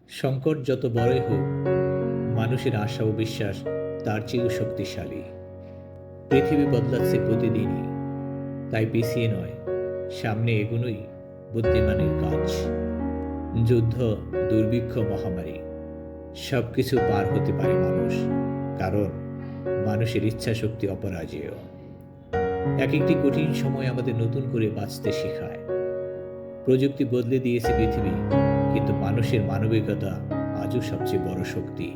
সংকট যত বড়ই হোক, মানুষের আশা ও বিশ্বাস তার চেয়েও শক্তিশালী। পৃথিবী বদলাচ্ছে প্রতিদিনই, তাই পিছিয়ে নয়, সামনে এগোনোই বুদ্ধিমানের কাজ। যুদ্ধ, দুর্ভিক্ষ, মহামারী সবকিছু পার হতে পারে মানুষ, কারণ মানুষের ইচ্ছা শক্তি অপরাজেয়। এক একটি কঠিন সময় আমাদের নতুন করে বাঁচতে শেখায়। প্রযুক্তি বদলে দিয়েছে পৃথিবী, কিন্তু মানুষের মানবিকতা আজও সবচেয়ে বড় শক্তি।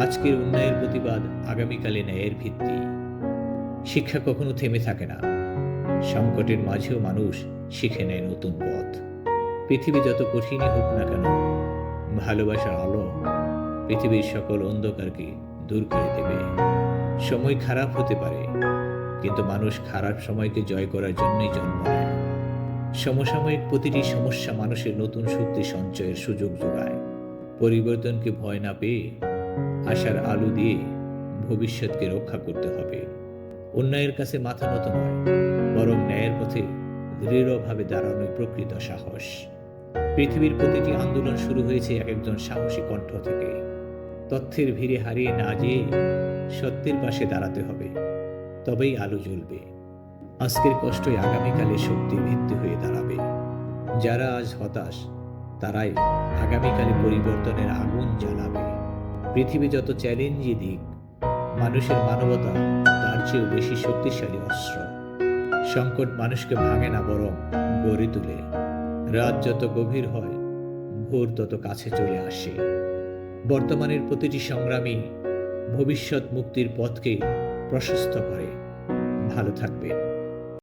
আজকের উন্নয়নের প্রতিবাদ আগামীকালে ন্যায়ের ভিত্তি। শিক্ষা কখনো থেমে থাকে না, সংকটের মাঝেও মানুষ শিখে নেয় নতুন পথ। পৃথিবী যত কঠিনই হোক না কেন, ভালোবাসার আলো পৃথিবীর সকল অন্ধকারকে দূর করে দেবে। সময় খারাপ হতে পারে, কিন্তু মানুষ খারাপ সময়কে জয় করার জন্যই জন্ম নেয়। সমসাময়িক প্রতিটি সমস্যা মানুষের নতুন শক্তি সঞ্চয়ের সুযোগ যোগায়। পরিবর্তনকে ভয় না পেয়ে আশার আলো দিয়ে ভবিষ্যৎকে রক্ষা করতে হবে। অন্যায়ের কাছে মাথা নত নয়, বরং ন্যায়ের পথে দৃঢ়ভাবে দাঁড়ানোই প্রকৃত সাহস। পৃথিবীর প্রতিটি আন্দোলন শুরু হয়েছে এক একজন সাহসী কণ্ঠ থেকে। তথ্যের ভিড়ে হারিয়ে না যেয়ে সত্যের পাশে দাঁড়াতে হবে, তবেই আলো জ্বলবে। আজকের কষ্টই আগামীকালে শক্তির ভিত্তি হয়ে দাঁড়াবে। যারা আজ হতাশ, তারাই আগামীকালে পরিবর্তনের আগুন জ্বালাবে। পৃথিবী যত চ্যালেঞ্জই দিক, মানুষের মানবতা তার চেয়েও বেশি শক্তিশালী অস্ত্র। সংকট মানুষকে ভাঙে না, বরং গড়ে তোলে। রাত যত গভীর হয়, ভোর তত কাছে চলে আসে। বর্তমানের প্রতিটি সংগ্রামী ভবিষ্যৎ মুক্তির পথকে প্রশস্ত করে। ভালো থাকবেন।